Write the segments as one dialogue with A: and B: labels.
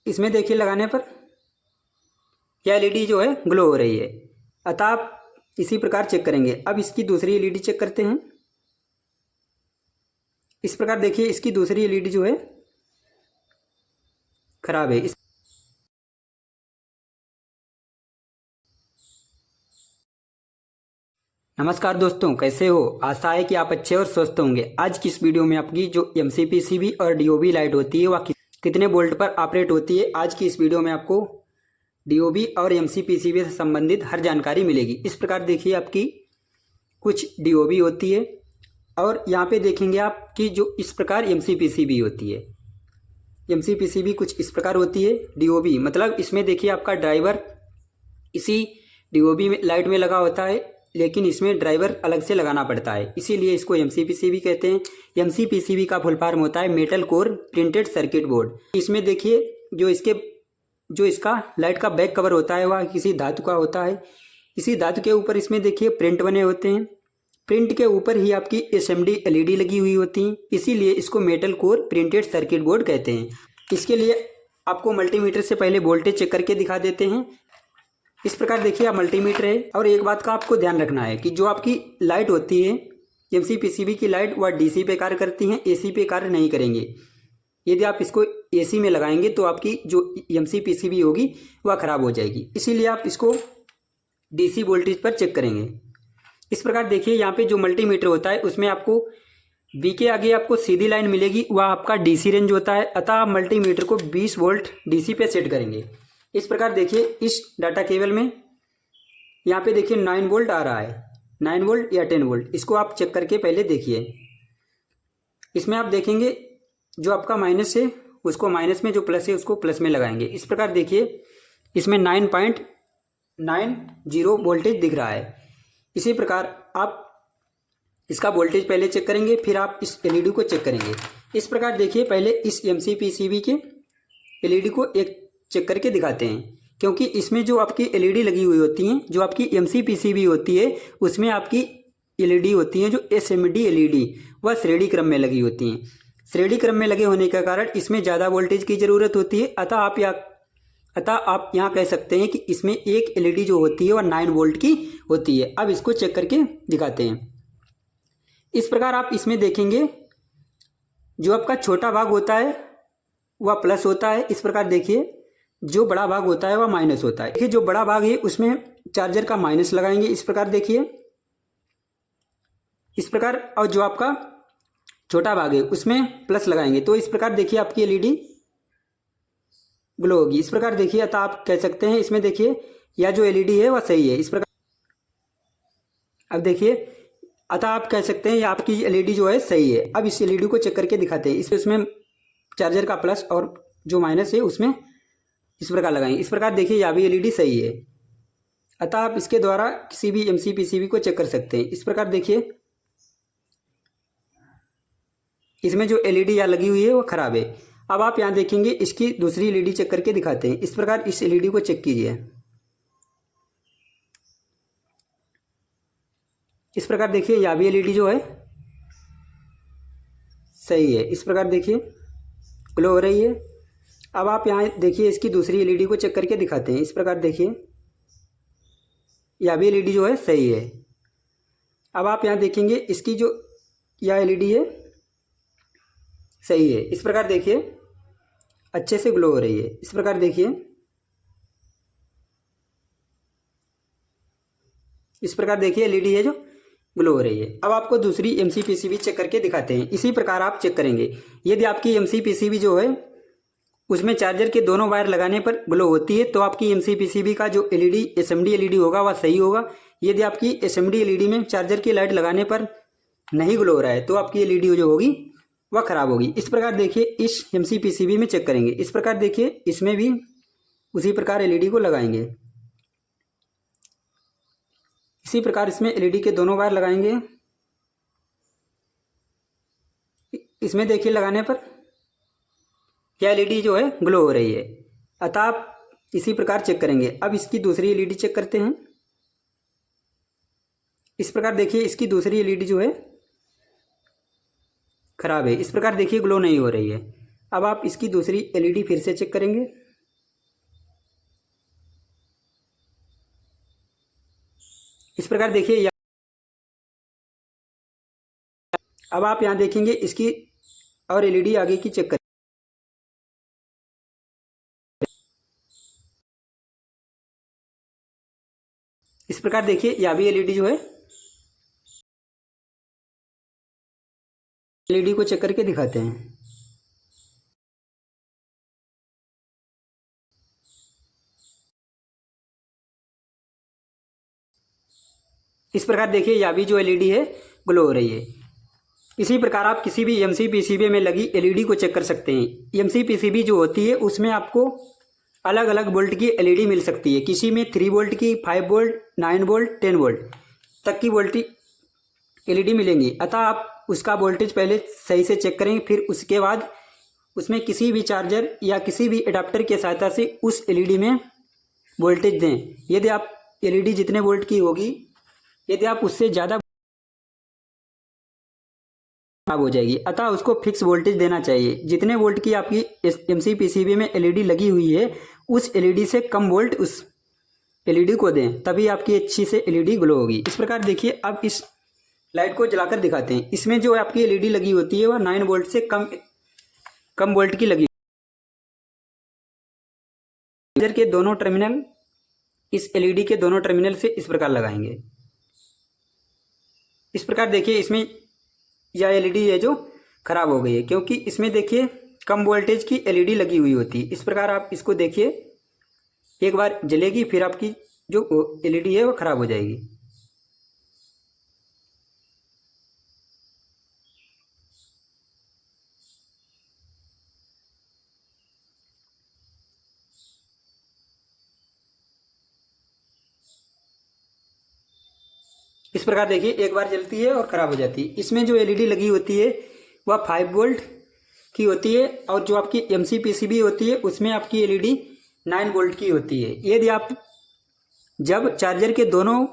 A: इसमें देखिए लगाने पर यह एलईडी जो है ग्लो हो रही है। अतः आप इसी प्रकार चेक करेंगे। अब इसकी दूसरी एलईडी चेक करते हैं। इस प्रकार देखिए इसकी दूसरी एलईडी जो है खराब है। नमस्कार दोस्तों, कैसे हो? आशा है कि आप अच्छे और स्वस्थ होंगे। आज की इस वीडियो में आपकी जो एमसीपीसीबी और डीओबी लाइट होती है वह कितने वोल्ट पर ऑपरेट होती है, आज की इस वीडियो में आपको डीओबी और एमसीपीसीबी से संबंधित हर जानकारी मिलेगी। इस प्रकार देखिए आपकी कुछ डीओबी होती है और यहाँ पे देखेंगे आपकी जो इस प्रकार एमसीपीसीबी होती है। एमसीपीसीबी कुछ इस प्रकार होती है। डीओबी मतलब इसमें देखिए आपका ड्राइवर इसी डीओबी में लाइट में लगा होता है, लेकिन इसमें ड्राइवर अलग से लगाना पड़ता है, इसीलिए इसको एमसीपीसीबी कहते हैं। एमसीपीसीबी का फुल फॉर्म होता है metal core printed circuit board. इसमें देखिए जो इसका लाइट का बैक कवर होता है वह किसी धातु का होता है। इसी धातु के ऊपर इसमें देखिए प्रिंट बने होते हैं। प्रिंट के ऊपर ही आपकी एसएमडी एलईडी लगी हुई होती हैं, इसीलिए इसको metal core printed circuit board कहते हैं। इसके लिए आपको मल्टीमीटर से पहले वोल्टेज चेक करके दिखा देते हैं। इस प्रकार देखिए आप मल्टीमीटर है। और एक बात का आपको ध्यान रखना है कि जो आपकी लाइट होती है एमसीपीसीबी की लाइट वह डीसी पे कार्य करती हैं, एसी पे कार्य नहीं करेंगे। यदि आप इसको एसी में लगाएंगे तो आपकी जो एमसीपीसीबी होगी वह खराब हो जाएगी, इसीलिए आप इसको डीसी वोल्टेज पर चेक करेंगे। इस प्रकार देखिए यहाँ पे जो मल्टीमीटर होता है उसमें आपको वी के आगे आपको सीधी लाइन मिलेगी, वह आपका डीसी रेंज होता है। अतः आप मल्टीमीटर को 20 वोल्ट डीसी पे सेट करेंगे। इस प्रकार देखिए इस डाटा केबल में यहाँ पे देखिए 9 वोल्ट आ रहा है, 9 वोल्ट या 10 वोल्ट, इसको आप चेक करके पहले देखिए। इसमें आप देखेंगे जो आपका माइनस है उसको माइनस में, जो प्लस है उसको प्लस में लगाएंगे। इस प्रकार देखिए इसमें 9.90 वोल्टेज दिख रहा है। इसी प्रकार आप इसका वोल्टेज पहले चेक करेंगे, फिर आप इस एलईडी को चेक करेंगे। इस प्रकार देखिए पहले इस एमसीपीसीबी के एलईडी को एक चेक करके दिखाते हैं, क्योंकि इसमें जो आपकी एलईडी लगी हुई होती हैं, जो आपकी एमसीपीसीबी होती है उसमें आपकी एलईडी होती हैं जो एसएमडी एलईडी, वह श्रेणी क्रम में लगी होती हैं। श्रेणी क्रम में लगे होने के कारण इसमें ज़्यादा वोल्टेज की ज़रूरत होती है। अतः आप यहाँ कह सकते हैं कि इसमें एक एलईडी जो होती है वह 9 वोल्ट की होती है। अब इसको चेक करके दिखाते हैं। इस प्रकार आप इसमें देखेंगे जो आपका छोटा भाग होता है वह प्लस होता है। इस प्रकार देखिए जो बड़ा भाग होता है वह माइनस होता है। देखिए जो बड़ा भाग है उसमें चार्जर का माइनस लगाएंगे, इस प्रकार देखिए इस प्रकार, और जो आपका छोटा भाग है उसमें प्लस लगाएंगे, तो इस प्रकार देखिए आपकी एलईडी ग्लो होगी। इस प्रकार देखिए अतः आप कह सकते हैं इसमें देखिए यह जो एलईडी है वह सही है। इस प्रकार अब देखिए अतः आप कह सकते हैं यह आपकी एलईडी जो है सही है। अब इस एलईडी को चेक करके दिखाते हैं। इसमें चार्जर का प्लस और जो माइनस है उसमें इस प्रकार लगाएंगे। इस प्रकार देखिए यह भी एलईडी सही है। अतः आप इसके द्वारा किसी भी एमसीपीसीबी को चेक कर सकते हैं। इस प्रकार देखिए इसमें जो एलईडी यहाँ लगी हुई है वो खराब है। अब आप यहाँ देखेंगे इसकी दूसरी एलईडी चेक करके दिखाते हैं। इस प्रकार इस एलईडी को चेक कीजिए। इस प्रकार देखिए यह भी एलईडी जो है सही है। इस प्रकार देखिए ग्लो हो रही है। अब आप यहाँ देखिए इसकी दूसरी एलईडी को चेक करके दिखाते हैं। इस प्रकार देखिए यह भी एलईडी जो है सही है। अब आप यहाँ देखेंगे इसकी जो यह एलईडी है सही है। इस प्रकार देखिए अच्छे से ग्लो हो रही है। इस प्रकार देखिए इस प्रकार देखिए एलईडी है जो ग्लो हो रही है। अब आपको दूसरी एमसीपीसीबी चेक करके दिखाते हैं। इसी प्रकार आप चेक करेंगे। यदि आपकी एमसीपीसीबी जो है उसमें चार्जर के दोनों वायर लगाने पर ग्लो होती है तो आपकी एमसीपीसीबी का जो एलईडी एसएमडी एलईडी होगा वह सही होगा। यदि आपकी एसएमडी एलईडी में चार्जर की लाइट लगाने पर नहीं ग्लो हो रहा है तो आपकी एलईडी जो होगी वह खराब होगी। इस प्रकार देखिए इस एमसीपीसीबी में चेक करेंगे। इस प्रकार देखिए इसमें भी उसी प्रकार एलईडी को लगाएंगे। इसी प्रकार इसमें एलईडी के दोनों वायर लगाएंगे। इसमें देखिए लगाने पर यह एलईडी जो है ग्लो हो रही है। अतः आप इसी प्रकार चेक करेंगे। अब इसकी दूसरी एलईडी चेक करते हैं। इस प्रकार देखिए इसकी दूसरी एलईडी जो है खराब है। इस प्रकार देखिए ग्लो नहीं हो रही है। अब आप इसकी दूसरी एलईडी फिर से चेक करेंगे। इस प्रकार देखिए। अब आप यहाँ देखेंगे इसकी और एलईडी आगे की चेक करें। इस प्रकार देखिए यहाँ भी एलईडी जो है, एलईडी को चेक करके दिखाते हैं। इस प्रकार देखिए यहाँ भी जो एलईडी है ग्लो हो रही है। इसी प्रकार आप किसी भी एमसी पीसीबी में लगी एलईडी को चेक कर सकते हैं। एमसी पीसीबी जो होती है उसमें आपको अलग अलग वोल्ट की एलईडी मिल सकती है। किसी में 3 वोल्ट की, 5 वोल्ट, 9 वोल्ट, 10 वोल्ट तक की वोल्ट एलईडी मिलेंगी। अतः आप उसका वोल्टेज पहले सही से चेक करें, फिर उसके बाद उसमें किसी भी चार्जर या किसी भी एडाप्टर की सहायता से उस एलईडी में वोल्टेज दें। यदि आप एलईडी जितने वोल्ट की होगी, यदि आप उससे ज़्यादा खराब हो जाएगी, अतः उसको फिक्स वोल्टेज देना चाहिए। जितने वोल्ट की आपकी एमसी पीसीबी में एलईडी लगी हुई है, उस एलईडी से कम वोल्ट उस एलईडी को दें, तभी आपकी अच्छी से एलईडी ग्लो होगी। इस प्रकार देखिए, अब इस लाइट को जलाकर दिखाते हैं। इसमें जो आपकी एलईडी लगी होती है वह 9 वोल्ट से कम वोल्ट की लगी। चार्जर के दोनों टर्मिनल इस एलईडी के दोनों टर्मिनल से इस प्रकार लगाएंगे। इस प्रकार देखिए इसमें यह एलईडी है जो खराब हो गई है, क्योंकि इसमें देखिए कम वोल्टेज की एलईडी लगी हुई होती है। इस प्रकार आप इसको देखिए, एक बार जलेगी फिर आपकी जो एलईडी है वो खराब हो जाएगी। इस प्रकार देखिए एक बार जलती है और ख़राब हो जाती है। इसमें जो एलईडी लगी होती है वह 5 वोल्ट की होती है, और जो आपकी एमसी पीसीबी होती है उसमें आपकी एलईडी 9 वोल्ट की होती है। यदि आप जब चार्जर के दोनों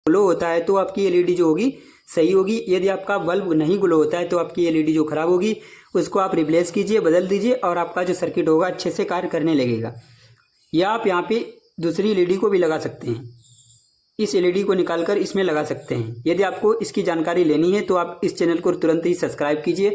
A: ग्लो होता है तो आपकी एलईडी जो होगी सही होगी। यदि आपका बल्ब नहीं ग्लो होता है तो आपकी एलईडी जो खराब होगी उसको आप रिप्लेस कीजिए, बदल दीजिए, और आपका जो सर्किट होगा अच्छे से कार्य करने लगेगा। या आप यहाँ पे दूसरी एलईडी को भी लगा सकते हैं। इस एलईडी को निकालकर इसमें लगा सकते हैं। यदि आपको इसकी जानकारी लेनी है तो आप इस चैनल को तुरंत ही सब्सक्राइब कीजिए।